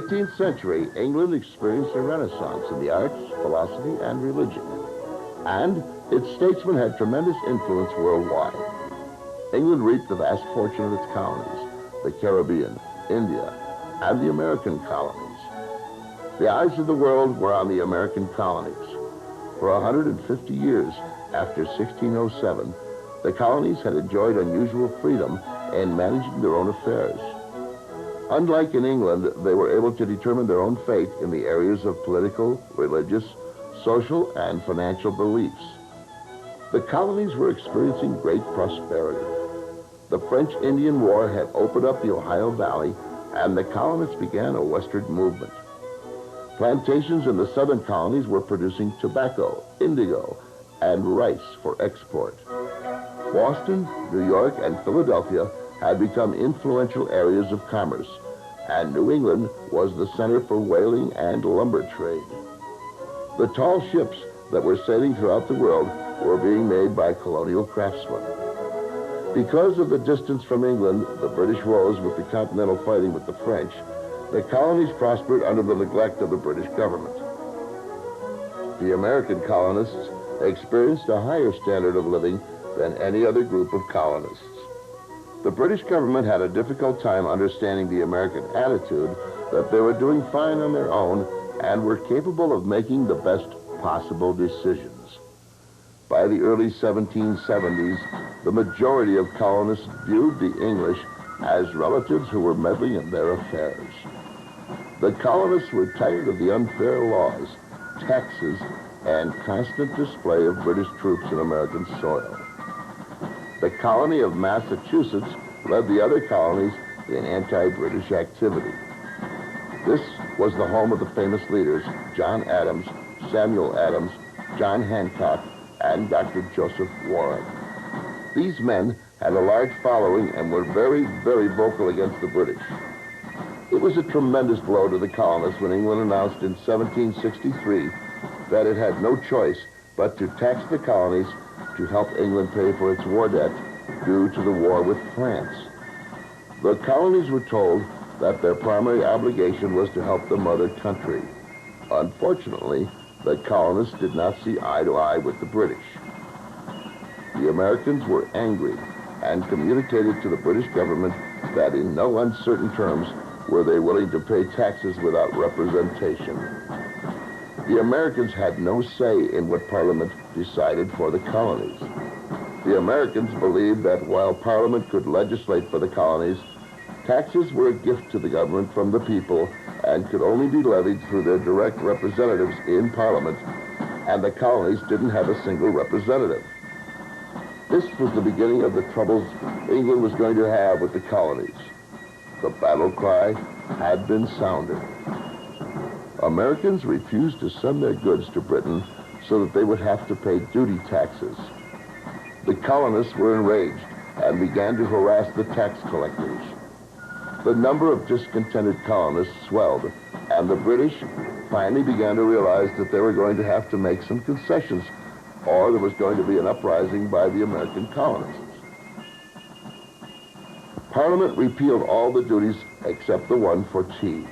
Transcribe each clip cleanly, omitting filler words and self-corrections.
18th century, England experienced a renaissance in the arts, philosophy, and religion. And its statesmen had tremendous influence worldwide. England reaped the vast fortune of its colonies, the Caribbean, India, and the American colonies. The eyes of the world were on the American colonies. For 150 years after 1607, the colonies had enjoyed unusual freedom in managing their own affairs. Unlike in England, they were able to determine their own fate in the areas of political, religious, social, and financial beliefs. The colonies were experiencing great prosperity. The French-Indian War had opened up the Ohio Valley, and the colonists began a westward movement. Plantations in the southern colonies were producing tobacco, indigo, and rice for export. Boston, New York, and Philadelphia had become influential areas of commerce, and New England was the center for whaling and lumber trade. The tall ships that were sailing throughout the world were being made by colonial craftsmen. Because of the distance from England, the British rose with the continental fighting with the French. The colonies prospered under the neglect of the British government. The American colonists experienced a higher standard of living than any other group of colonists. The British government had a difficult time understanding the American attitude that they were doing fine on their own and were capable of making the best possible decisions. By the early 1770s, the majority of colonists viewed the English as relatives who were meddling in their affairs. The colonists were tired of the unfair laws, taxes, and constant display of British troops in American soil. The colony of Massachusetts led the other colonies in anti-British activity. This was the home of the famous leaders John Adams, Samuel Adams, John Hancock, and Dr. Joseph Warren. These men had a large following and were very, very vocal against the British. It was a tremendous blow to the colonists when England announced in 1763 that it had no choice but to tax the colonies to help England pay for its war debt due to the war with France. The colonies were told that their primary obligation was to help the mother country. Unfortunately, the colonists did not see eye to eye with the British. The Americans were angry and communicated to the British government that in no uncertain terms were they willing to pay taxes without representation. The Americans had no say in what Parliament decided for the colonies. The Americans believed that while Parliament could legislate for the colonies, taxes were a gift to the government from the people and could only be levied through their direct representatives in Parliament, and the colonies didn't have a single representative. This was the beginning of the troubles England was going to have with the colonies. The battle cry had been sounded. Americans refused to send their goods to Britain so that they would have to pay duty taxes. The colonists were enraged and began to harass the tax collectors. The number of discontented colonists swelled, and the British finally began to realize that they were going to have to make some concessions, or there was going to be an uprising by the American colonists. Parliament repealed all the duties except the one for tea.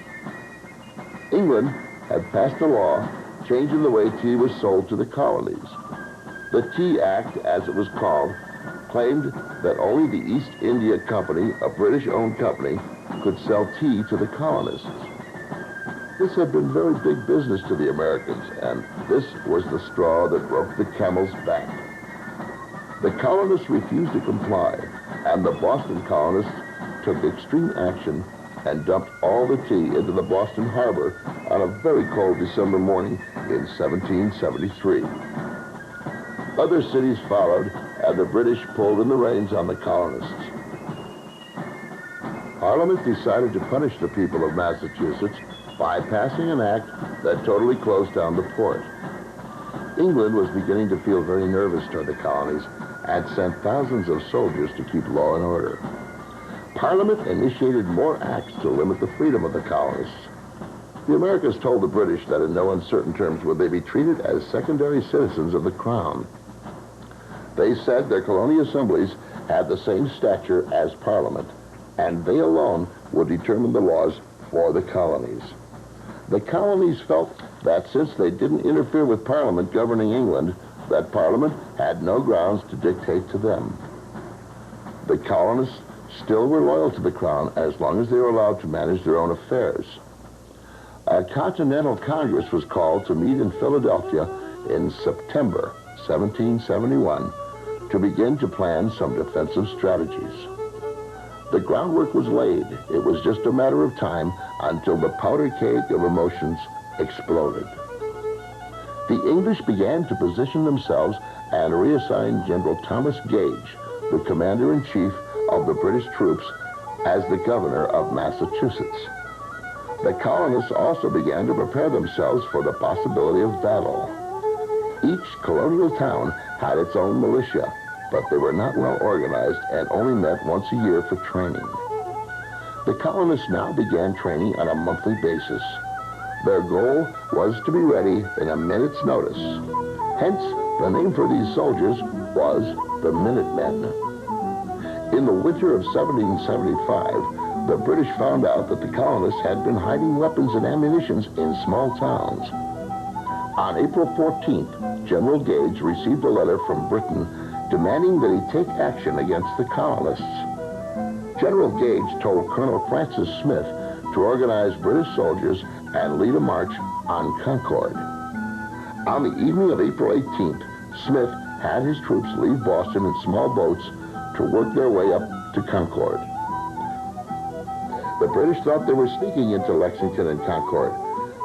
England had passed a law changing the way tea was sold to the colonies. The Tea Act, as it was called, claimed that only the East India Company, a British-owned company, could sell tea to the colonists. This had been very big business to the Americans, and this was the straw that broke the camel's back. The colonists refused to comply, and the Boston colonists took extreme action and dumped all the tea into the Boston Harbor on a very cold December morning in 1773. Other cities followed, and the British pulled in the reins on the colonists. Parliament decided to punish the people of Massachusetts by passing an act that totally closed down the port. England was beginning to feel very nervous toward the colonies and sent thousands of soldiers to keep law and order. Parliament initiated more acts to limit the freedom of the colonists. The Americans told the British that in no uncertain terms would they be treated as secondary citizens of the Crown. They said their colonial assemblies had the same stature as Parliament, and they alone would determine the laws for the colonies. The colonies felt that since they didn't interfere with Parliament governing England, that Parliament had no grounds to dictate to them. The colonists still were loyal to the Crown as long as they were allowed to manage their own affairs. A Continental Congress was called to meet in Philadelphia in September 1771 to begin to plan some defensive strategies. The groundwork was laid. It was just a matter of time until the powder keg of emotions exploded. The English began to position themselves and reassign General Thomas Gage, the commander-in-chief of the British troops, as the governor of Massachusetts. The colonists also began to prepare themselves for the possibility of battle. Each colonial town had its own militia, but they were not well organized and only met once a year for training. The colonists now began training on a monthly basis. Their goal was to be ready in a minute's notice. Hence, the name for these soldiers was the Minutemen. In the winter of 1775, the British found out that the colonists had been hiding weapons and ammunition in small towns. On April 14th, General Gage received a letter from Britain demanding that he take action against the colonists. General Gage told Colonel Francis Smith to organize British soldiers and lead a march on Concord. On the evening of April 18th, Smith had his troops leave Boston in small boats to work their way up to Concord. The British thought they were sneaking into Lexington and Concord,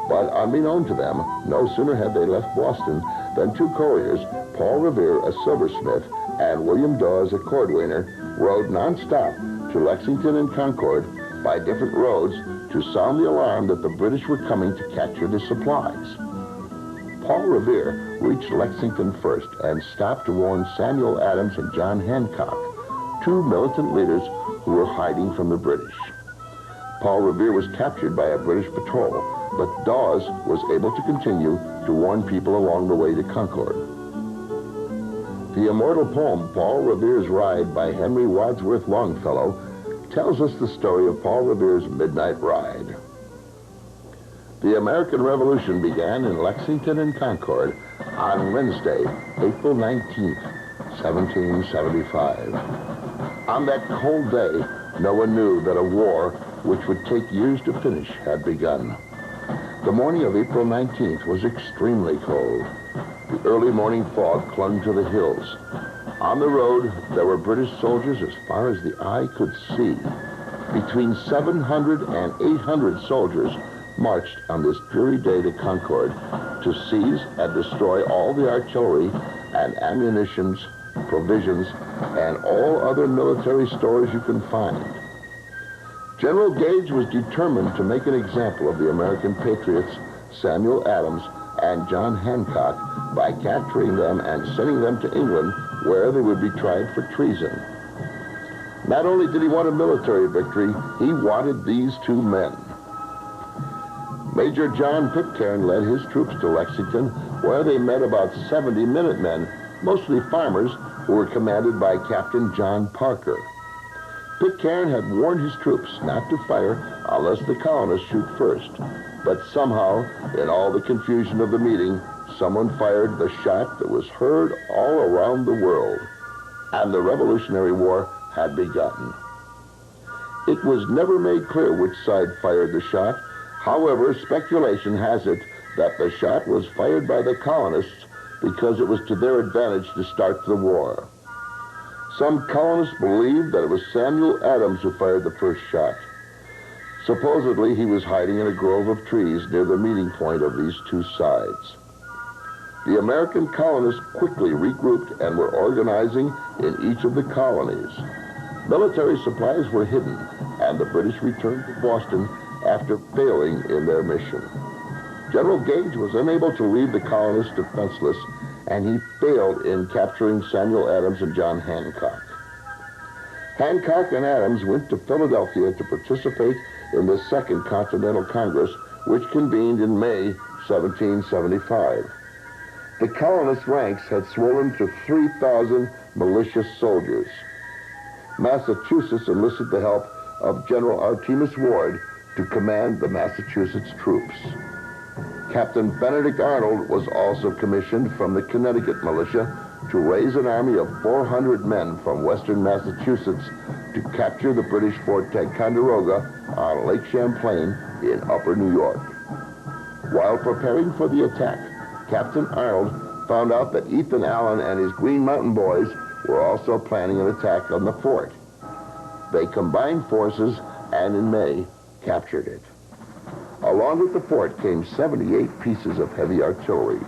but unbeknown to them, no sooner had they left Boston than two couriers, Paul Revere, a silversmith, and William Dawes, a cordwainer, rode nonstop to Lexington and Concord by different roads to sound the alarm that the British were coming to capture the supplies. Paul Revere reached Lexington first and stopped to warn Samuel Adams and John Hancock, two militant leaders who were hiding from the British. Paul Revere was captured by a British patrol, but Dawes was able to continue to warn people along the way to Concord. The immortal poem, Paul Revere's Ride by Henry Wadsworth Longfellow, tells us the story of Paul Revere's midnight ride. The American Revolution began in Lexington and Concord on Wednesday, April 19th, 1775. On that cold day, no one knew that a war which would take years to finish had begun. The morning of April 19th was extremely cold. The early morning fog clung to the hills. On the road, there were British soldiers as far as the eye could see. Between 700 and 800 soldiers marched on this dreary day to Concord to seize and destroy all the artillery and ammunitions, provisions, and all other military stores you can find. General Gage was determined to make an example of the American patriots, Samuel Adams and John Hancock, by capturing them and sending them to England, where they would be tried for treason. Not only did he want a military victory, he wanted these two men. Major John Pitcairn led his troops to Lexington, where they met about 70 Minutemen, mostly farmers, who were commanded by Captain John Parker. Pitcairn had warned his troops not to fire unless the colonists shoot first. But somehow, in all the confusion of the meeting, someone fired the shot that was heard all around the world, and the Revolutionary War had begun. It was never made clear which side fired the shot. However, speculation has it that the shot was fired by the colonists because it was to their advantage to start the war. Some colonists believed that it was Samuel Adams who fired the first shot. Supposedly, he was hiding in a grove of trees near the meeting point of these two sides. The American colonists quickly regrouped and were organizing in each of the colonies. Military supplies were hidden, and the British returned to Boston after failing in their mission. General Gage was unable to leave the colonists defenseless, and he failed in capturing Samuel Adams and John Hancock. Hancock and Adams went to Philadelphia to participate in the Second Continental Congress, which convened in May 1775. The colonist ranks had swollen to 3,000 militia soldiers. Massachusetts enlisted the help of General Artemus Ward, to command the Massachusetts troops. Captain Benedict Arnold was also commissioned from the Connecticut militia to raise an army of 400 men from western Massachusetts to capture the British Fort Ticonderoga on Lake Champlain in upper New York. While preparing for the attack, Captain Arnold found out that Ethan Allen and his Green Mountain Boys were also planning an attack on the fort. They combined forces and in May captured it. Along with the fort came 78 pieces of heavy artillery.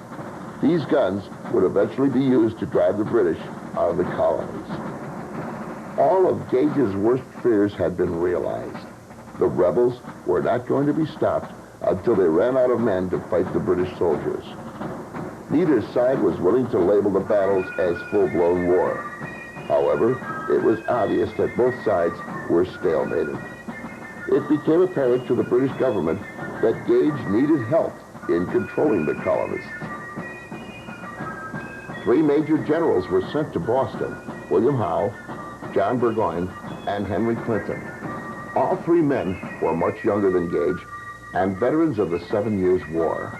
These guns would eventually be used to drive the British out of the colonies. All of Gage's worst fears had been realized. The rebels were not going to be stopped until they ran out of men to fight the British soldiers. Neither side was willing to label the battles as full-blown war. However, it was obvious that both sides were stalemated. It became apparent to the British government that Gage needed help in controlling the colonists. 3 major generals were sent to Boston: William Howe, John Burgoyne, and Henry Clinton. All 3 men were much younger than Gage and veterans of the 7 Years' War.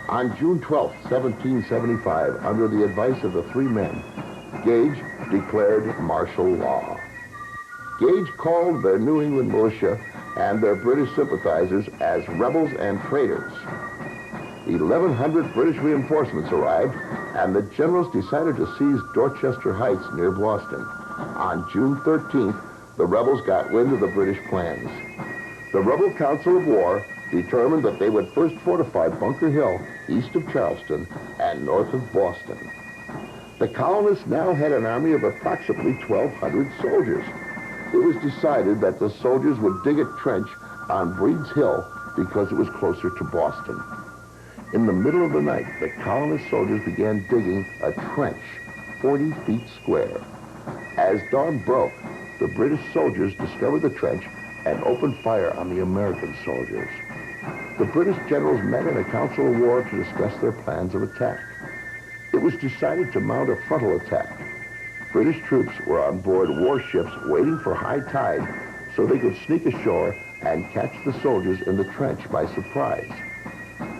On June 12, 1775, under the advice of the 3 men, Gage declared martial law. Gage called their New England militia and their British sympathizers as rebels and traitors. 1,100 British reinforcements arrived, and the generals decided to seize Dorchester Heights near Boston. On June 13th, the rebels got wind of the British plans. The Rebel Council of War determined that they would first fortify Bunker Hill, east of Charleston and north of Boston. The colonists now had an army of approximately 1,200 soldiers. It was decided that the soldiers would dig a trench on Breed's Hill because it was closer to Boston. In the middle of the night, the colonist soldiers began digging a trench 40 feet square. As dawn broke, the British soldiers discovered the trench and opened fire on the American soldiers. The British generals met in a council of war to discuss their plans of attack. It was decided to mount a frontal attack. British troops were on board warships waiting for high tide so they could sneak ashore and catch the soldiers in the trench by surprise.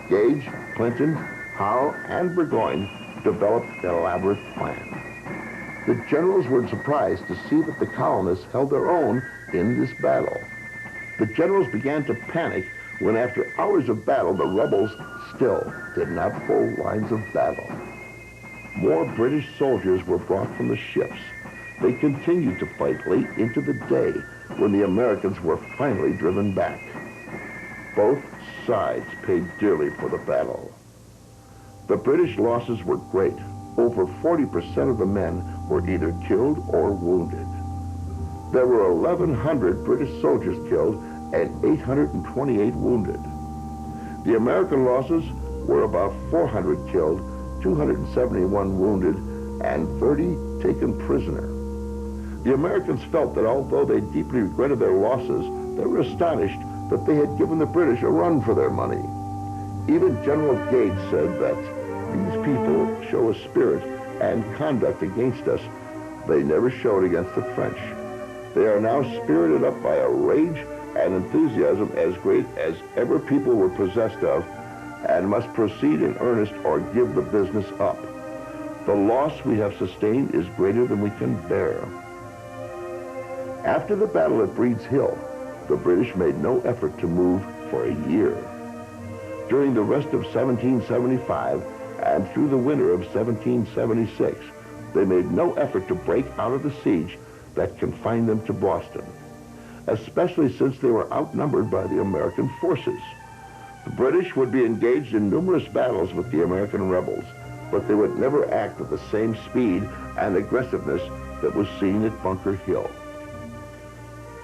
Gage, Clinton, Howe, and Burgoyne developed an elaborate plan. The generals were surprised to see that the colonists held their own in this battle. The generals began to panic when, after hours of battle, the rebels still did not hold lines of battle. More British soldiers were brought from the ships. They continued to fight late into the day when the Americans were finally driven back. Both sides paid dearly for the battle. The British losses were great. Over 40% of the men were either killed or wounded. There were 1,100 British soldiers killed and 828 wounded. The American losses were about 400 killed, 271 wounded, and 30 taken prisoner. The Americans felt that although they deeply regretted their losses, they were astonished that they had given the British a run for their money. Even General Gage said that these people show a spirit and conduct against us they never showed against the French. They are now spirited up by a rage and enthusiasm as great as ever people were possessed of, and must proceed in earnest or give the business up. The loss we have sustained is greater than we can bear. After the battle at Breed's Hill, the British made no effort to move for a year. During the rest of 1775 and through the winter of 1776, they made no effort to break out of the siege that confined them to Boston, especially since they were outnumbered by the American forces. The British would be engaged in numerous battles with the American rebels, but they would never act with the same speed and aggressiveness that was seen at Bunker Hill.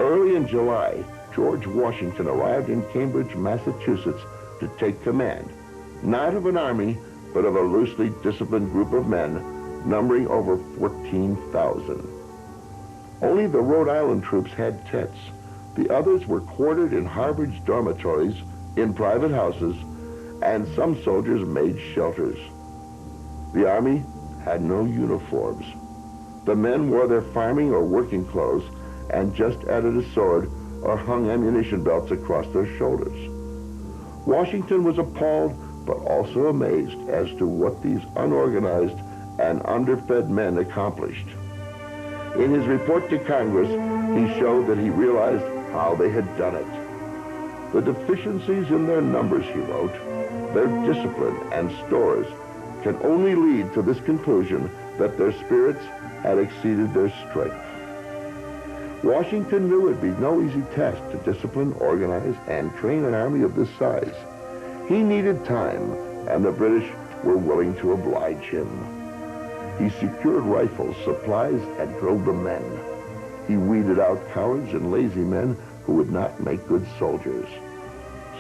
Early in July, George Washington arrived in Cambridge, Massachusetts to take command, not of an army, but of a loosely disciplined group of men numbering over 14,000. Only the Rhode Island troops had tents. The others were quartered in Harvard's dormitories, in private houses, and some soldiers made shelters. The army had no uniforms. The men wore their farming or working clothes and just added a sword or hung ammunition belts across their shoulders. Washington was appalled, but also amazed as to what these unorganized and underfed men accomplished. In his report to Congress, he showed that he realized how they had done it. The deficiencies in their numbers, he wrote, their discipline and stores, can only lead to this conclusion that their spirits had exceeded their strength. Washington knew it would be no easy task to discipline, organize, and train an army of this size. He needed time, and the British were willing to oblige him. He secured rifles, supplies, and drilled the men. He weeded out cowards and lazy men who would not make good soldiers.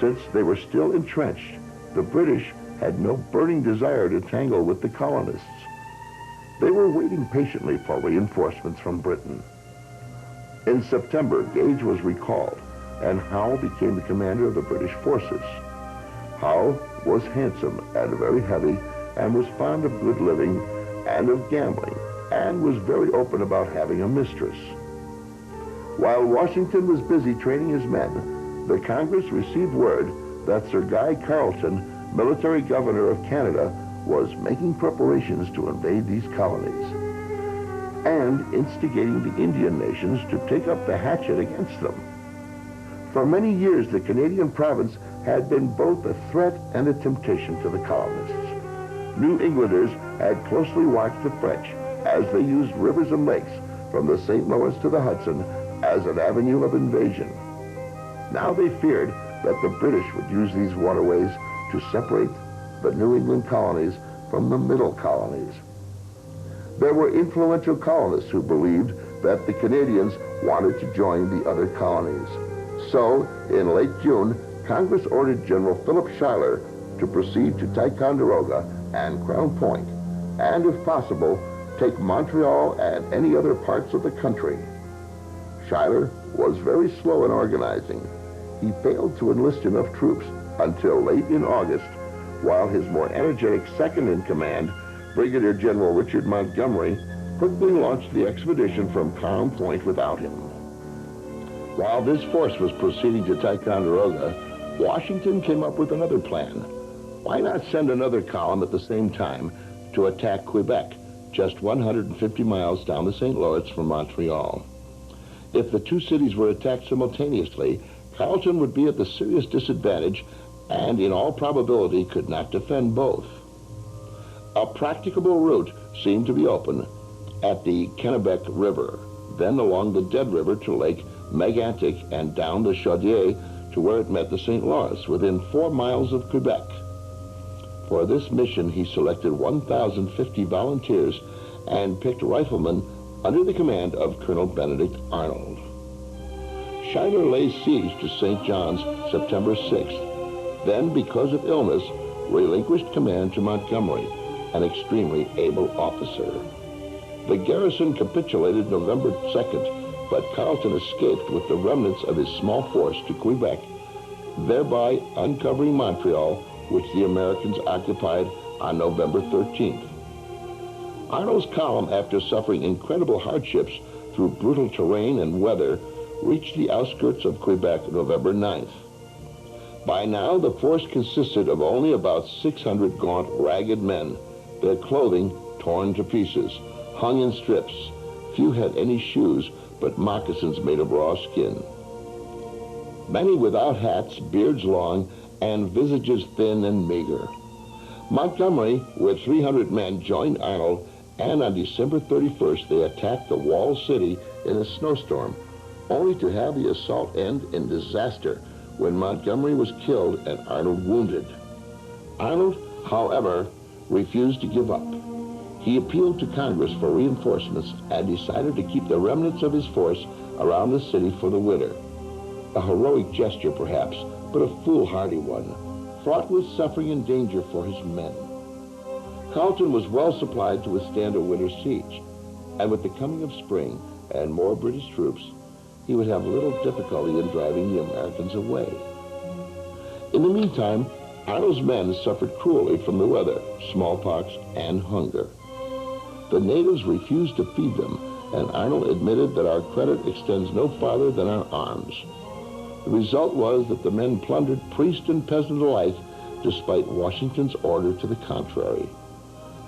Since they were still entrenched, the British had no burning desire to tangle with the colonists. They were waiting patiently for reinforcements from Britain. In September, Gage was recalled, and Howe became the commander of the British forces. Howe was handsome and very heavy, and was fond of good living and of gambling, and was very open about having a mistress. While Washington was busy training his men, the Congress received word that Sir Guy Carleton, military governor of Canada, was making preparations to invade these colonies and instigating the Indian nations to take up the hatchet against them. For many years, the Canadian province had been both a threat and a temptation to the colonists. New Englanders had closely watched the French as they used rivers and lakes from the St. Lawrence to the Hudson as an avenue of invasion. Now they feared that the British would use these waterways to separate the New England colonies from the middle colonies. There were influential colonists who believed that the Canadians wanted to join the other colonies. So, in late June, Congress ordered General Philip Schuyler to proceed to Ticonderoga and Crown Point, and if possible, take Montreal and any other parts of the country. Schuyler was very slow in organizing. He failed to enlist enough troops until late in August, while his more energetic second-in-command, Brigadier General Richard Montgomery, quickly launched the expedition from Crown Point without him. While this force was proceeding to Ticonderoga, Washington came up with another plan. Why not send another column at the same time to attack Quebec, just 150 miles down the St. Lawrence from Montreal? If the two cities were attacked simultaneously, Carleton would be at the serious disadvantage and in all probability could not defend both. A practicable route seemed to be open at the Kennebec River, then along the Dead River to Lake Megantic and down the Chaudière to where it met the St. Lawrence, within 4 miles of Quebec. For this mission, he selected 1,050 volunteers and picked riflemen under the command of Colonel Benedict Arnold. Schuyler laid siege to St. John's September 6th, then, because of illness, relinquished command to Montgomery, an extremely able officer. The garrison capitulated November 2nd, but Carleton escaped with the remnants of his small force to Quebec, thereby uncovering Montreal, which the Americans occupied on November 13th. Arnold's column, after suffering incredible hardships through brutal terrain and weather, reached the outskirts of Quebec November 9th. By now, the force consisted of only about 600 gaunt, ragged men, their clothing torn to pieces, hung in strips. Few had any shoes but moccasins made of raw skin. Many without hats, beards long, and visages thin and meager. Montgomery, with 300 men, joined Arnold, and on December 31st, they attacked the walled city in a snowstorm, only to have the assault end in disaster when Montgomery was killed and Arnold wounded. Arnold, however, refused to give up. He appealed to Congress for reinforcements and decided to keep the remnants of his force around the city for the winter. A heroic gesture, perhaps, but a foolhardy one, fraught with suffering and danger for his men. Carleton was well supplied to withstand a winter siege, and with the coming of spring and more British troops, he would have little difficulty in driving the Americans away. In the meantime, Arnold's men suffered cruelly from the weather, smallpox, and hunger. The natives refused to feed them, and Arnold admitted that our credit extends no farther than our arms. The result was that the men plundered priest and peasant alike, despite Washington's order to the contrary.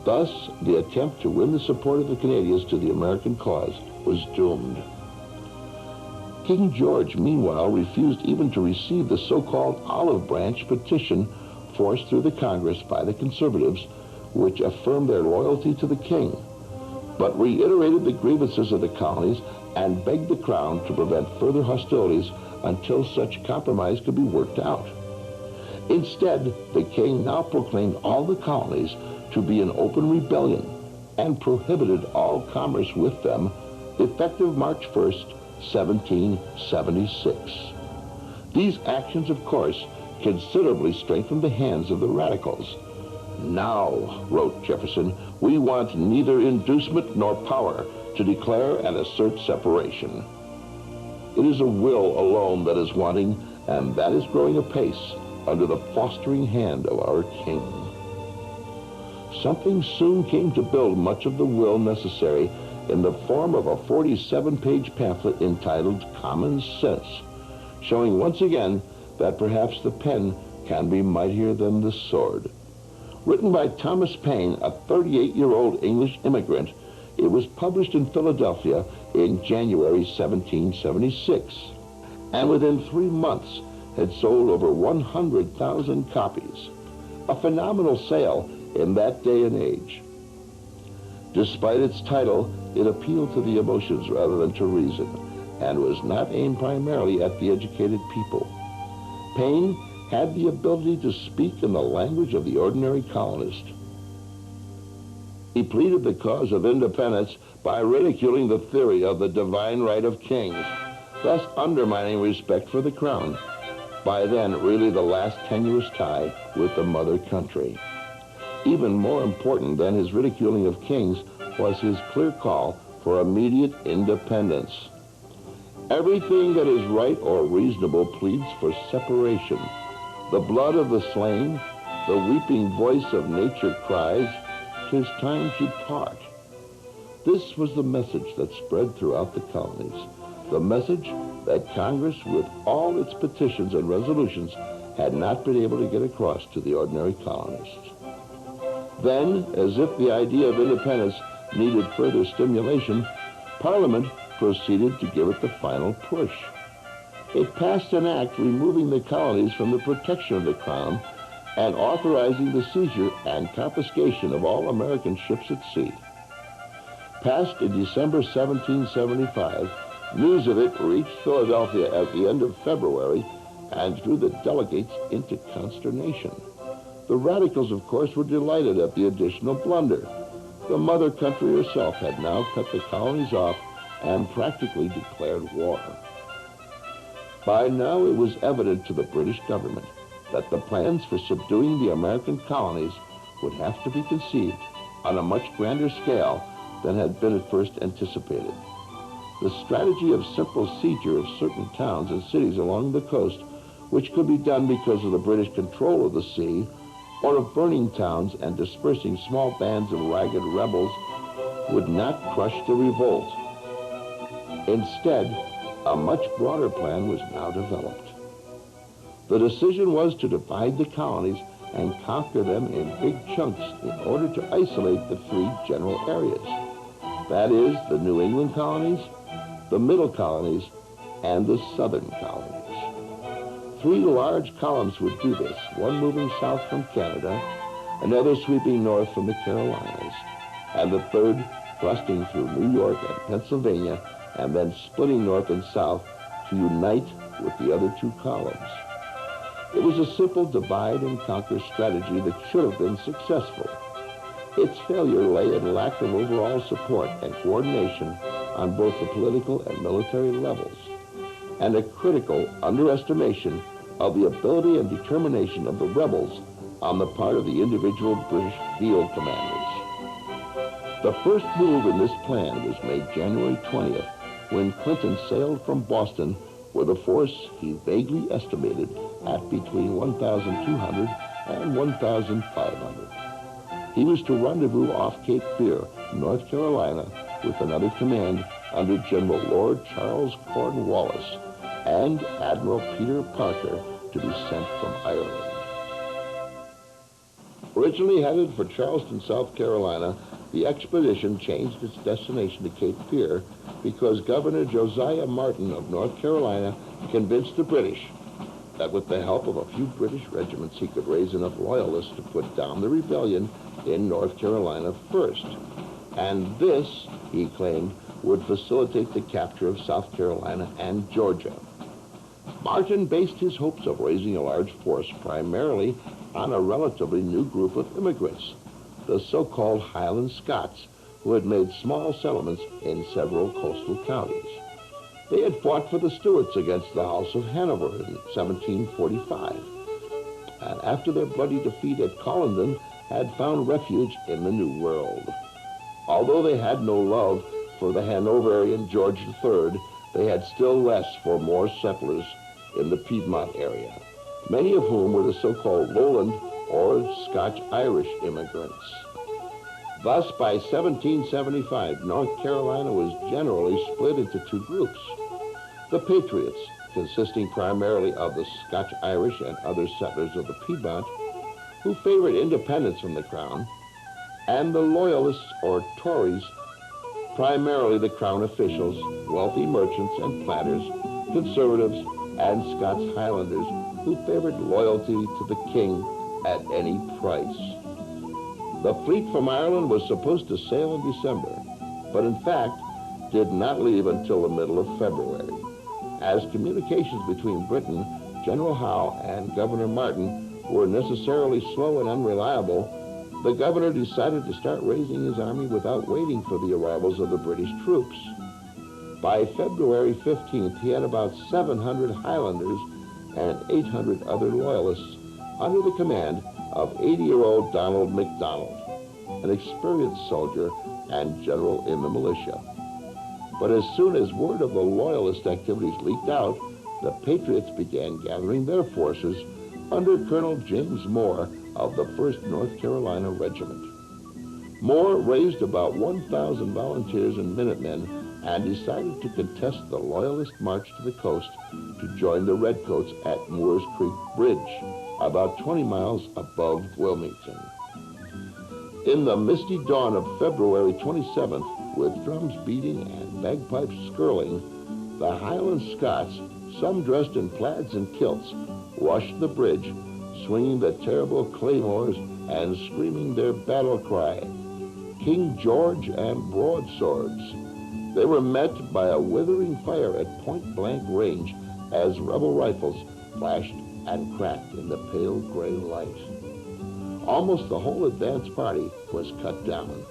Thus, the attempt to win the support of the Canadians to the American cause was doomed. King George, meanwhile, refused even to receive the so-called Olive Branch petition forced through the Congress by the conservatives, which affirmed their loyalty to the king, but reiterated the grievances of the colonies and begged the Crown to prevent further hostilities until such compromise could be worked out. Instead, the king now proclaimed all the colonies to be in open rebellion and prohibited all commerce with them, effective March 1st, 1776. These actions, of course, considerably strengthened the hands of the radicals. "Now," wrote Jefferson, "we want neither inducement nor power to declare and assert separation. It is a will alone that is wanting, and that is growing apace under the fostering hand of our king." Something soon came to build much of the will necessary in the form of a 47-page pamphlet entitled Common Sense, showing once again that perhaps the pen can be mightier than the sword. Written by Thomas Paine, a 38-year-old English immigrant, it was published in Philadelphia in January 1776, and within 3 months had sold over 100,000 copies, a phenomenal sale in that day and age. Despite its title, it appealed to the emotions rather than to reason, and was not aimed primarily at the educated people. Paine had the ability to speak in the language of the ordinary colonist. He pleaded the cause of independence by ridiculing the theory of the divine right of kings, thus undermining respect for the crown, by then really the last tenuous tie with the mother country. Even more important than his ridiculing of kings was his clear call for immediate independence. Everything that is right or reasonable pleads for separation. The blood of the slain, the weeping voice of nature cries, "'Tis time to part." This was the message that spread throughout the colonies, the message that Congress, with all its petitions and resolutions, had not been able to get across to the ordinary colonists. Then, as if the idea of independence needed further stimulation, Parliament proceeded to give it the final push. It passed an act removing the colonies from the protection of the Crown and authorizing the seizure and confiscation of all American ships at sea. Passed in December 1775, news of it reached Philadelphia at the end of February and threw the delegates into consternation. The radicals, of course, were delighted at the additional blunder. The mother country herself had now cut the colonies off and practically declared war. By now, it was evident to the British government that the plans for subduing the American colonies would have to be conceived on a much grander scale than had been at first anticipated. The strategy of simple seizure of certain towns and cities along the coast, which could be done because of the British control of the sea, or of burning towns and dispersing small bands of ragged rebels, would not crush the revolt. Instead, a much broader plan was now developed. The decision was to divide the colonies and conquer them in big chunks in order to isolate the 3 general areas. That is, the New England colonies, the Middle colonies, and the Southern colonies. 3 large columns would do this, one moving south from Canada, another sweeping north from the Carolinas, and the third thrusting through New York and Pennsylvania, and then splitting north and south to unite with the other 2 columns. It was a simple divide and conquer strategy that should have been successful. Its failure lay in lack of overall support and coordination on both the political and military levels, and a critical underestimation of the ability and determination of the rebels on the part of the individual British field commanders. The first move in this plan was made January 20th, when Clinton sailed from Boston with a force he vaguely estimated at between 1,200 and 1,500. He was to rendezvous off Cape Fear, North Carolina, with another command under General Lord Charles Cornwallis, and Admiral Peter Parker to be sent from Ireland. Originally headed for Charleston, South Carolina, the expedition changed its destination to Cape Fear because Governor Josiah Martin of North Carolina convinced the British that with the help of a few British regiments he could raise enough loyalists to put down the rebellion in North Carolina first. And this, he claimed, would facilitate the capture of South Carolina and Georgia. Martin based his hopes of raising a large force primarily on a relatively new group of immigrants, the so-called Highland Scots, who had made small settlements in several coastal counties. They had fought for the Stuarts against the House of Hanover in 1745, and after their bloody defeat at Culloden, had found refuge in the New World. Although they had no love for the Hanoverian George III, they had still less for more settlers in the Piedmont area, many of whom were the so-called Lowland or Scotch-Irish immigrants. Thus, by 1775, North Carolina was generally split into two groups. The Patriots, consisting primarily of the Scotch-Irish and other settlers of the Piedmont, who favored independence from the Crown, and the Loyalists or Tories, primarily the Crown officials, wealthy merchants and planters, conservatives, and Scots Highlanders who favored loyalty to the king at any price. The fleet from Ireland was supposed to sail in December, but in fact did not leave until the middle of February. As communications between Britain, General Howe, and Governor Martin were necessarily slow and unreliable, the governor decided to start raising his army without waiting for the arrivals of the British troops. By February 15th, he had about 700 Highlanders and 800 other Loyalists under the command of 80-year-old Donald MacDonald, an experienced soldier and general in the militia. But as soon as word of the Loyalist activities leaked out, the Patriots began gathering their forces under Colonel James Moore of the 1st North Carolina Regiment. Moore raised about 1,000 volunteers and Minutemen and decided to contest the Loyalist march to the coast to join the Redcoats at Moore's Creek Bridge, about 20 miles above Wilmington. In the misty dawn of February 27th, with drums beating and bagpipes skirling, the Highland Scots, some dressed in plaids and kilts, rushed the bridge, swinging the terrible claymores and screaming their battle cry, King George and broadswords. They were met by a withering fire at point-blank range as rebel rifles flashed and cracked in the pale gray light. Almost the whole advance party was cut down.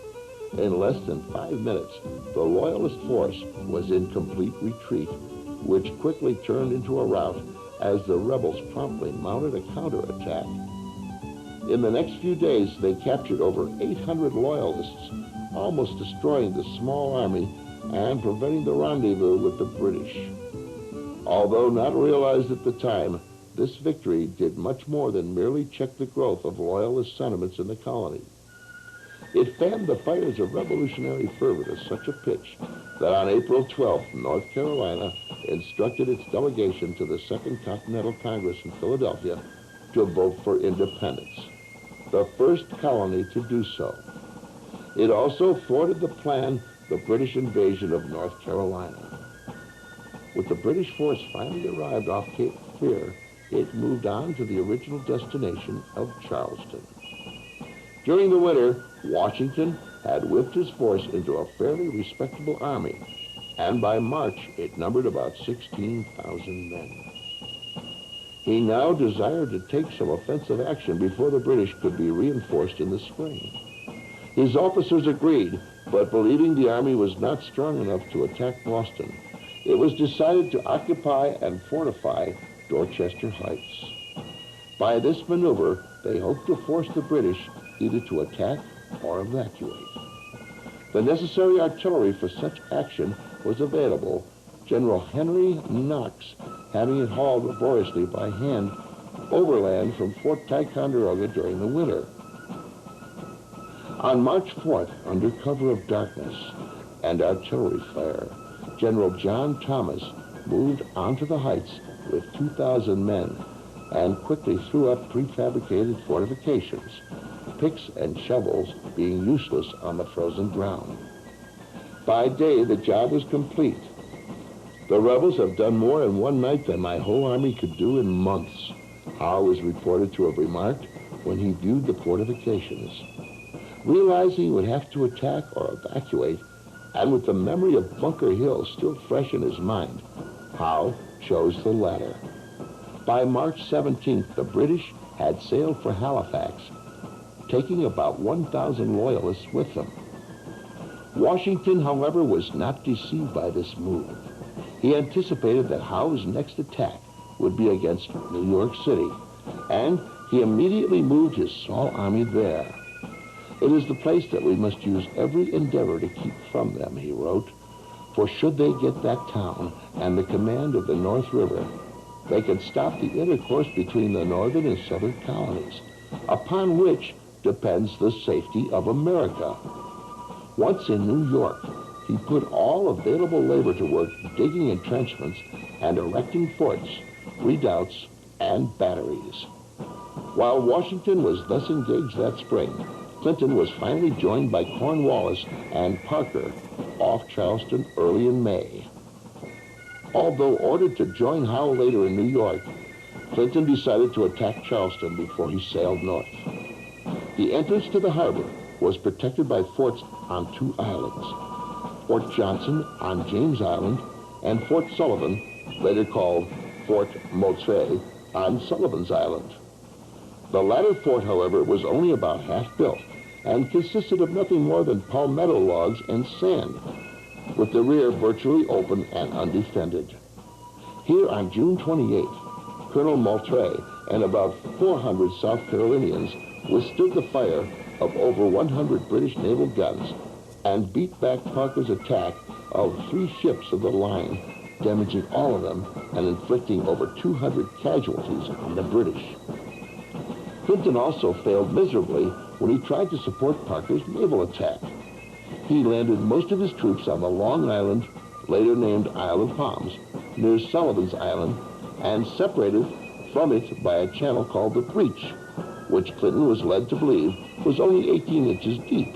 In less than 5 minutes, the Loyalist force was in complete retreat, which quickly turned into a rout as the rebels promptly mounted a counterattack. In the next few days, they captured over 800 Loyalists, almost destroying the small army and preventing the rendezvous with the British. Although not realized at the time, this victory did much more than merely check the growth of Loyalist sentiments in the colony. It fanned the fires of revolutionary fervor to such a pitch that on April 12th, North Carolina instructed its delegation to the Second Continental Congress in Philadelphia to vote for independence, the first colony to do so. It also thwarted the British invasion of North Carolina. With the British force finally arrived off Cape Fear, it moved on to the original destination of Charleston. During the winter, Washington had whipped his force into a fairly respectable army, and by March it numbered about 16,000 men. He now desired to take some offensive action before the British could be reinforced in the spring. His officers agreed, but believing the army was not strong enough to attack Boston, it was decided to occupy and fortify Dorchester Heights. By this maneuver, they hoped to force the British either to attack or evacuate. The necessary artillery for such action was available, General Henry Knox having it hauled laboriously by hand overland from Fort Ticonderoga during the winter. On March 4th, under cover of darkness and artillery fire, General John Thomas, moved onto the heights with 2,000 men and quickly threw up prefabricated fortifications, picks and shovels being useless on the frozen ground. By day, the job was complete. "The rebels have done more in one night than my whole army could do in months," Howe is reported to have remarked when he viewed the fortifications. Realizing he would have to attack or evacuate, and with the memory of Bunker Hill still fresh in his mind, Howe chose the latter. By March 17th, the British had sailed for Halifax, taking about 1,000 loyalists with them. Washington, however, was not deceived by this move. He anticipated that Howe's next attack would be against New York City, and he immediately moved his small army there. "It is the place that we must use every endeavor to keep from them," he wrote, "for should they get that town and the command of the North River, they can stop the intercourse between the northern and southern colonies, upon which depends the safety of America." Once in New York, he put all available labor to work digging entrenchments and erecting forts, redoubts, and batteries. While Washington was thus engaged that spring, Clinton was finally joined by Cornwallis and Parker off Charleston early in May. Although ordered to join Howe later in New York, Clinton decided to attack Charleston before he sailed north. The entrance to the harbor was protected by forts on 2 islands, Fort Johnson on James Island and Fort Sullivan, later called Fort Moultrie, on Sullivan's Island. The latter fort, however, was only about half built and consisted of nothing more than palmetto logs and sand, with the rear virtually open and undefended. Here on June 28th, Colonel Moultrie and about 400 South Carolinians withstood the fire of over 100 British naval guns and beat back Parker's attack of 3 ships of the line, damaging all of them and inflicting over 200 casualties on the British. Clinton also failed miserably when he tried to support Parker's naval attack. He landed most of his troops on the Long Island, later named Isle of Palms, near Sullivan's Island, and separated from it by a channel called the Breach, which Clinton was led to believe was only 18 inches deep.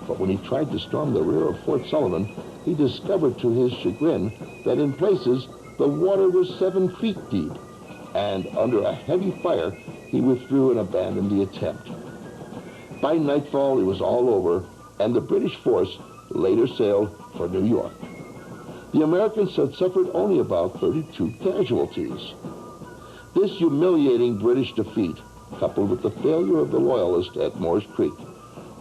But when he tried to storm the rear of Fort Sullivan, he discovered to his chagrin that in places the water was 7 feet deep, and under a heavy fire, he withdrew and abandoned the attempt. By nightfall, it was all over, and the British force later sailed for New York. The Americans had suffered only about 32 casualties. This humiliating British defeat, coupled with the failure of the Loyalists at Moore's Creek,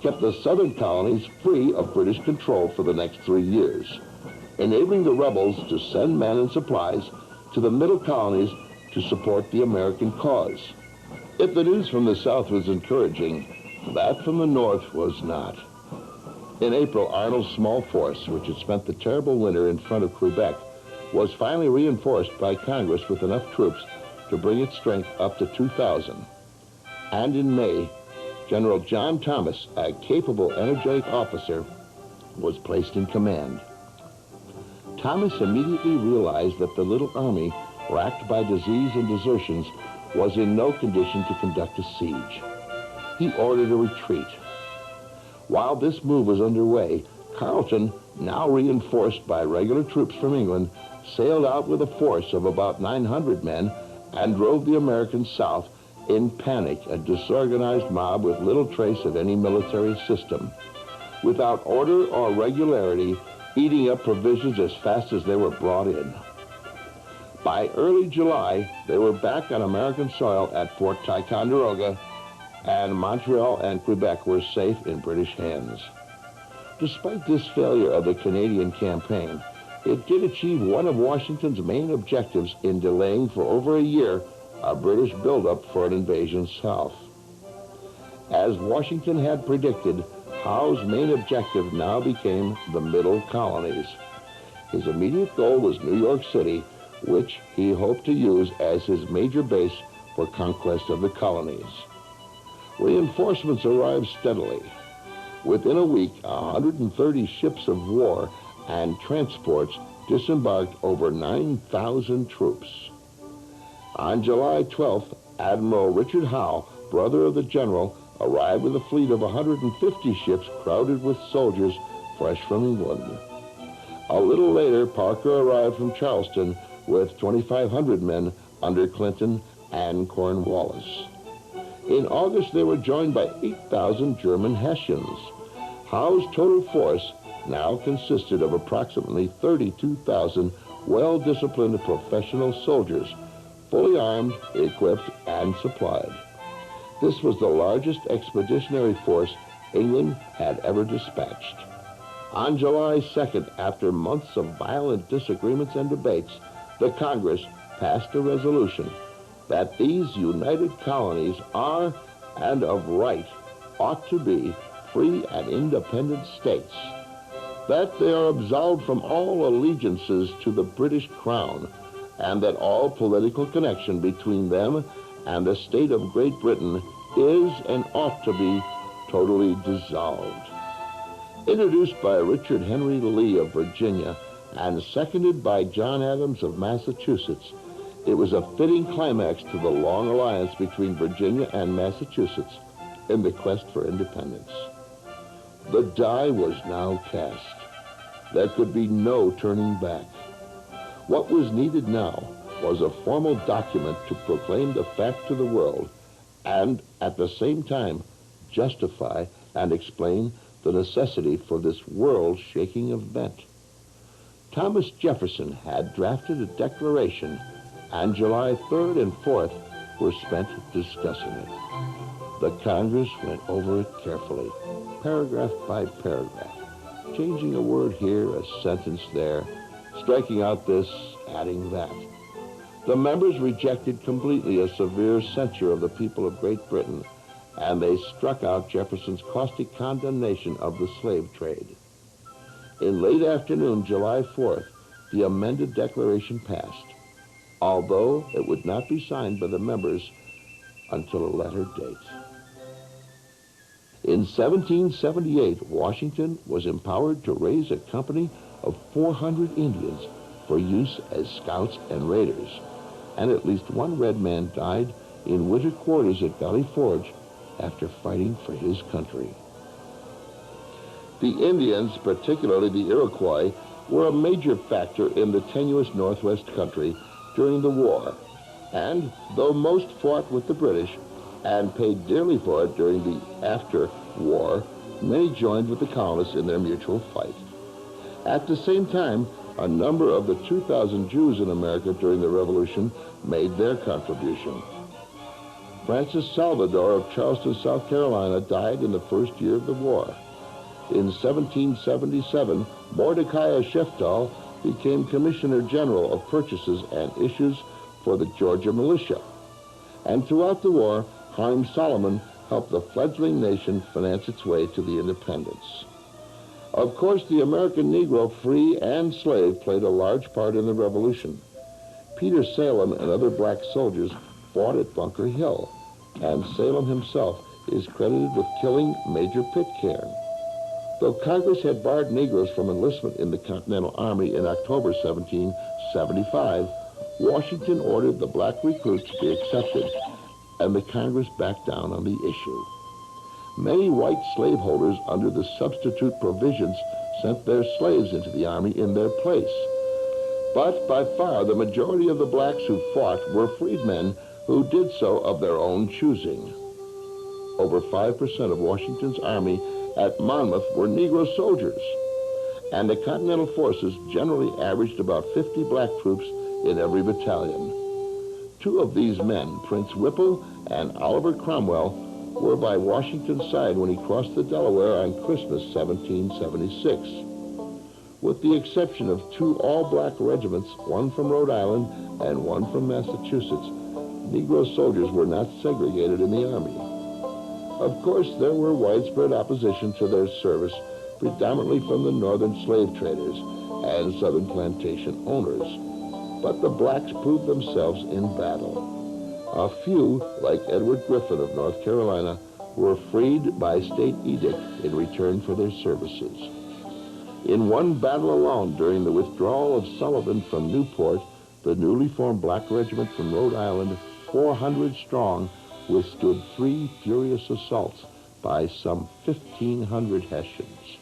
kept the southern colonies free of British control for the next 3 years, enabling the rebels to send men and supplies to the middle colonies to support the American cause. If the news from the South was encouraging, that from the North was not. In April, Arnold's small force, which had spent the terrible winter in front of Quebec, was finally reinforced by Congress with enough troops to bring its strength up to 2,000. And in May, General John Thomas, a capable, energetic officer, was placed in command. Thomas immediately realized that the little army, racked by disease and desertions, was in no condition to conduct a siege. He ordered a retreat. While this move was underway, Carleton, now reinforced by regular troops from England, sailed out with a force of about 900 men and drove the Americans south in panic, a disorganized mob with little trace of any military system, without order or regularity, eating up provisions as fast as they were brought in. By early July, they were back on American soil at Fort Ticonderoga, and Montreal and Quebec were safe in British hands. Despite this failure of the Canadian campaign, it did achieve one of Washington's main objectives in delaying for over a year a British buildup for an invasion south. As Washington had predicted, Howe's main objective now became the middle colonies. His immediate goal was New York City, which he hoped to use as his major base for conquest of the colonies. Reinforcements arrived steadily. Within a week, 130 ships of war and transports disembarked over 9,000 troops. On July 12th, Admiral Richard Howe, brother of the general, arrived with a fleet of 150 ships crowded with soldiers fresh from England. A little later, Parker arrived from Charleston with 2,500 men under Clinton and Cornwallis. In August, they were joined by 8,000 German Hessians. Howe's total force now consisted of approximately 32,000 well-disciplined professional soldiers, fully armed, equipped, and supplied. This was the largest expeditionary force England had ever dispatched. On July 2nd, after months of violent disagreements and debates, the Congress passed a resolution that these united colonies are, and of right, ought to be free and independent states, that they are absolved from all allegiances to the British Crown, and that all political connection between them and the state of Great Britain is and ought to be totally dissolved. Introduced by Richard Henry Lee of Virginia and seconded by John Adams of Massachusetts, it was a fitting climax to the long alliance between Virginia and Massachusetts in the quest for independence. The die was now cast. There could be no turning back. What was needed now was a formal document to proclaim the fact to the world and, at the same time, justify and explain the necessity for this world-shaking event. Thomas Jefferson had drafted a declaration, and July 3rd and 4th were spent discussing it. The Congress went over it carefully, paragraph by paragraph, changing a word here, a sentence there, striking out this, adding that. The members rejected completely a severe censure of the people of Great Britain, and they struck out Jefferson's caustic condemnation of the slave trade. In late afternoon, July 4th, the amended declaration passed, although it would not be signed by the members until a later date. In 1778, Washington was empowered to raise a company of 400 Indians for use as scouts and raiders, and at least one red man died in winter quarters at Valley Forge after fighting for his country. The Indians, particularly the Iroquois, were a major factor in the tenuous Northwest country during the war, and though most fought with the British and paid dearly for it during the after-war, many joined with the colonists in their mutual fight. At the same time, a number of the 2,000 Jews in America during the Revolution made their contribution. Francis Salvador of Charleston, South Carolina, died in the first year of the war. In 1777, Mordecai Sheftall became Commissioner General of Purchases and Issues for the Georgia militia. And throughout the war, Haym Salomon helped the fledgling nation finance its way to the independence. Of course, the American Negro, free and slave, played a large part in the Revolution. Peter Salem and other black soldiers fought at Bunker Hill, and Salem himself is credited with killing Major Pitcairn. Though Congress had barred Negroes from enlistment in the Continental Army in October 1775, Washington ordered the black recruits to be accepted, and the Congress backed down on the issue. Many white slaveholders under the substitute provisions sent their slaves into the Army in their place. But by far the majority of the blacks who fought were freedmen who did so of their own choosing. Over 5% of Washington's army at Monmouth were Negro soldiers, and the Continental forces generally averaged about 50 black troops in every battalion. Two of these men, Prince Whipple and Oliver Cromwell, were by Washington's side when he crossed the Delaware on Christmas 1776. With the exception of two all-black regiments, one from Rhode Island and one from Massachusetts, Negro soldiers were not segregated in the Army. Of course, there were widespread opposition to their service, predominantly from the northern slave traders and southern plantation owners. But the blacks proved themselves in battle. A few, like Edward Griffin of North Carolina, were freed by state edict in return for their services. In one battle alone, during the withdrawal of Sullivan from Newport, the newly formed Black Regiment from Rhode Island, 400 strong, withstood 3 furious assaults by some 1,500 Hessians.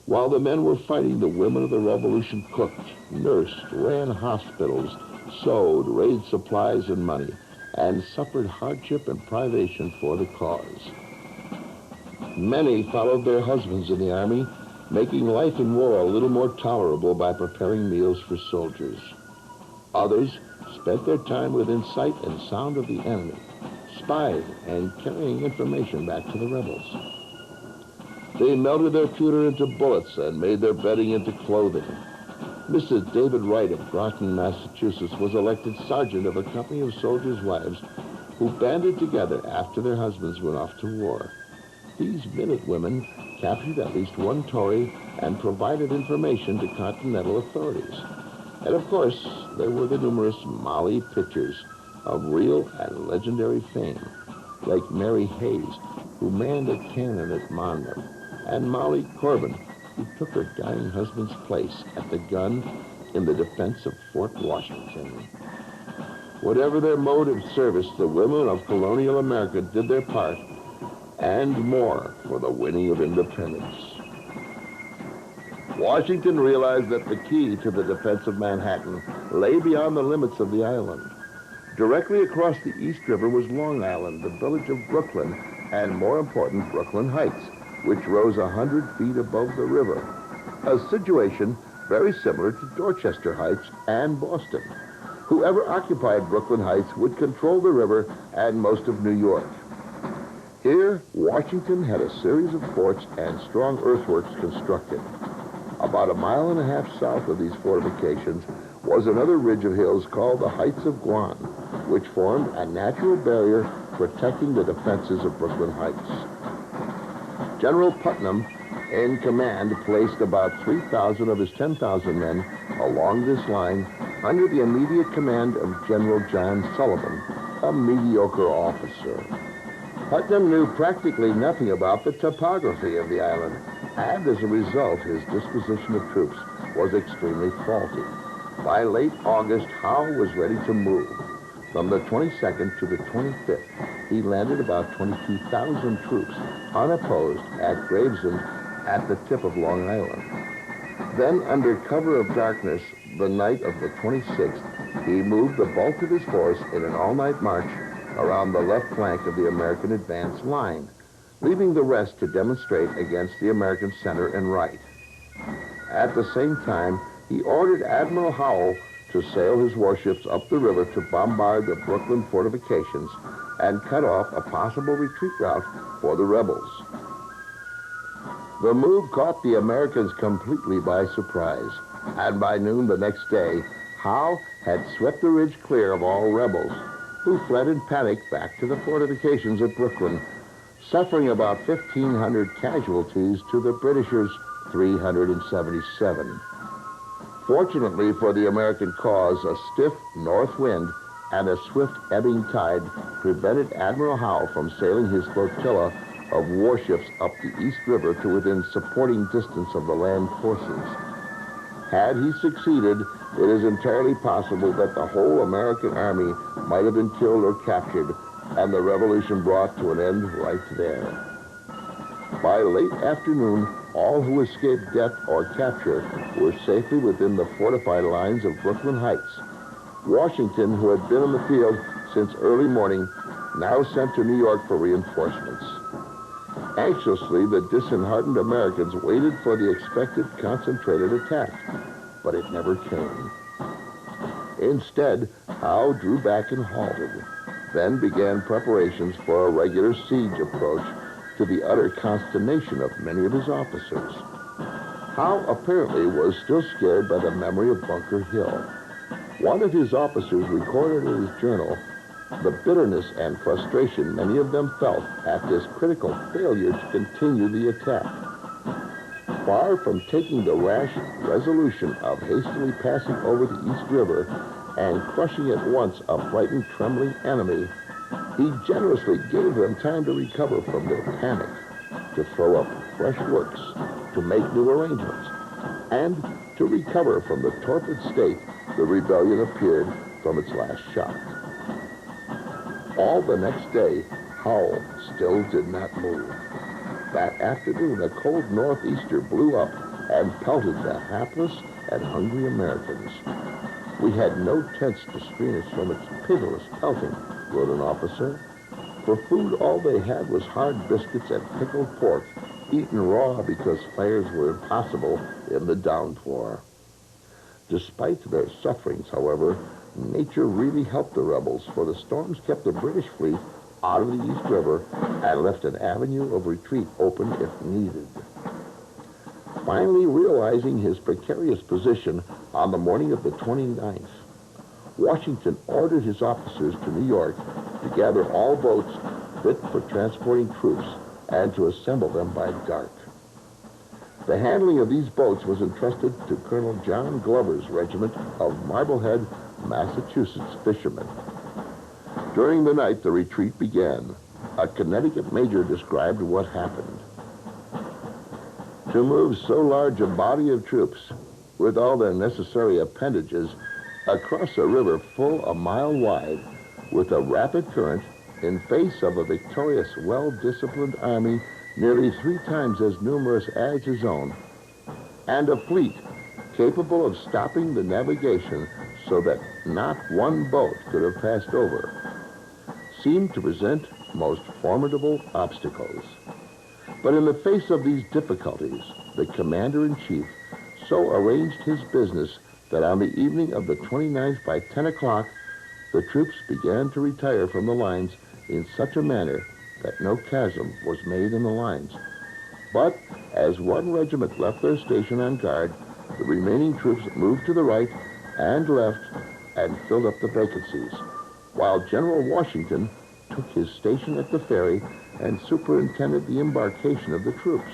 While the men were fighting, the women of the Revolution cooked, nursed, ran hospitals, sewed, raised supplies and money, and suffered hardship and privation for the cause. Many followed their husbands in the army, making life in war a little more tolerable by preparing meals for soldiers. Others spent their time within sight and sound of the enemy, spied and carrying information back to the rebels. They melted their pewter into bullets and made their bedding into clothing. Mrs. David Wright of Groton, Massachusetts, was elected sergeant of a company of soldiers' wives who banded together after their husbands went off to war. These minute women captured at least one Tory and provided information to Continental authorities. And of course, there were the numerous Molly Pitchers of real and legendary fame, like Mary Hayes, who manned a cannon at Monmouth, and Molly Corbin, who took her dying husband's place at the gun in the defense of Fort Washington. Whatever their mode of service, the women of colonial America did their part and more for the winning of independence. Washington realized that the key to the defense of Manhattan lay beyond the limits of the island. Directly across the East River was Long Island, the village of Brooklyn, and more important, Brooklyn Heights, which rose 100 feet above the river, a situation very similar to Dorchester Heights and Boston. Whoever occupied Brooklyn Heights would control the river and most of New York. Here, Washington had a series of forts and strong earthworks constructed. About 1.5 miles south of these fortifications was another ridge of hills called the Heights of Guan, which formed a natural barrier protecting the defenses of Brooklyn Heights. General Putnam, in command, placed about 3,000 of his 10,000 men along this line under the immediate command of General John Sullivan, a mediocre officer. Putnam knew practically nothing about the topography of the island, and as a result, his disposition of troops was extremely faulty. By late August, Howe was ready to move. From the 22nd to the 25th, he landed about 22,000 troops, unopposed, at Gravesend at the tip of Long Island. Then, under cover of darkness, the night of the 26th, he moved the bulk of his force in an all-night march around the left flank of the American advance line, leaving the rest to demonstrate against the American center and right. At the same time, he ordered Admiral Howe to sail his warships up the river to bombard the Brooklyn fortifications and cut off a possible retreat route for the rebels. The move caught the Americans completely by surprise, and by noon the next day, Howe had swept the ridge clear of all rebels, who fled in panic back to the fortifications at Brooklyn, suffering about 1,500 casualties to the Britishers' 377. Fortunately for the American cause, a stiff north wind and a swift ebbing tide prevented Admiral Howe from sailing his flotilla of warships up the East River to within supporting distance of the land forces. Had he succeeded, it is entirely possible that the whole American army might have been killed or captured, and the revolution brought to an end right there. By late afternoon, all who escaped death or capture were safely within the fortified lines of Brooklyn Heights. Washington, who had been in the field since early morning, now sent to New York for reinforcements. Anxiously, the disheartened Americans waited for the expected concentrated attack, but it never came. Instead, Howe drew back and halted, then began preparations for a regular siege approach, to the utter consternation of many of his officers. Howe apparently was still scared by the memory of Bunker Hill. One of his officers recorded in his journal the bitterness and frustration many of them felt at this critical failure to continue the attack. Far from taking the rash resolution of hastily passing over the East River and crushing at once a frightened, trembling enemy, he generously gave them time to recover from their panic, to throw up fresh works, to make new arrangements, and to recover from the torpid state the rebellion appeared from its last shock. All the next day, Howe still did not move. That afternoon, a cold northeaster blew up and pelted the hapless and hungry Americans. "We had no tents to screen us from its pitiless pelting," wrote an officer. For food, all they had was hard biscuits and pickled pork, eaten raw because fires were impossible in the downpour. Despite their sufferings, however, nature really helped the rebels, for the storms kept the British fleet out of the East River and left an avenue of retreat open if needed. Finally realizing his precarious position on the morning of the 29th, Washington ordered his officers to New York to gather all boats fit for transporting troops and to assemble them by dark. The handling of these boats was entrusted to Colonel John Glover's regiment of Marblehead, Massachusetts fishermen. During the night, the retreat began. A Connecticut major described what happened. "To move so large a body of troops, with all their necessary appendages, across a river full a mile wide, with a rapid current, in face of a victorious, well-disciplined army nearly 3 times as numerous as his own, and a fleet capable of stopping the navigation so that not one boat could have passed over, seemed to present most formidable obstacles. But in the face of these difficulties, the commander-in-chief so arranged his business that on the evening of the 29th by 10 o'clock, the troops began to retire from the lines in such a manner that no chasm was made in the lines. But as one regiment left their station on guard, the remaining troops moved to the right and left and filled up the vacancies, while General Washington took his station at the ferry and superintended the embarkation of the troops.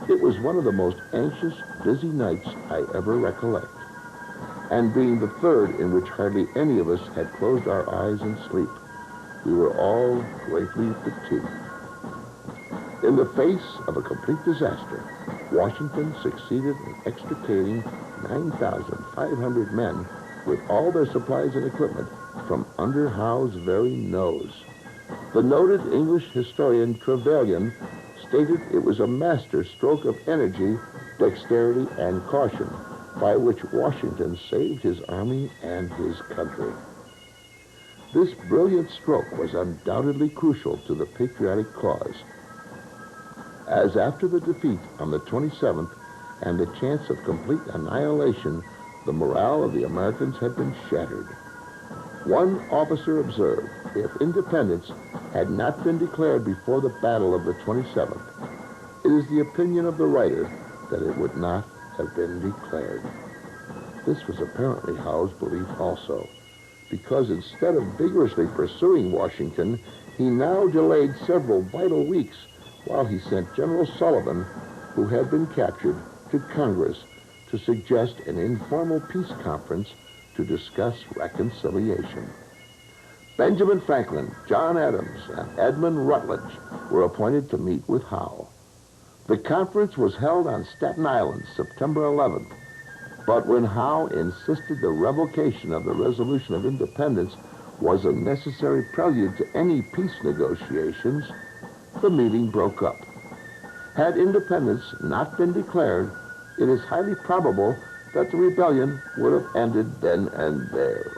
It was one of the most anxious, busy nights I ever recollect, and being the third in which hardly any of us had closed our eyes in sleep, we were all greatly fatigued. In the face of a complete disaster, Washington succeeded in extricating 9,500 men with all their supplies and equipment from under Howe's very nose. The noted English historian Trevelyan stated it was a master stroke of energy, dexterity, and caution by which Washington saved his army and his country. This brilliant stroke was undoubtedly crucial to the patriotic cause, as after the defeat on the 27th and the chance of complete annihilation, the morale of the Americans had been shattered. One officer observed, if independence had not been declared before the battle of the 27th, it is the opinion of the writer that it would not have been declared. This was apparently Howe's belief also, because instead of vigorously pursuing Washington, he now delayed several vital weeks while he sent General Sullivan, who had been captured, to Congress to suggest an informal peace conference to discuss reconciliation. Benjamin Franklin, John Adams, and Edmund Rutledge were appointed to meet with Howe. The conference was held on Staten Island, September 11th, but when Howe insisted the revocation of the Resolution of Independence was a necessary prelude to any peace negotiations, the meeting broke up. Had independence not been declared, it is highly probable that the rebellion would have ended then and there.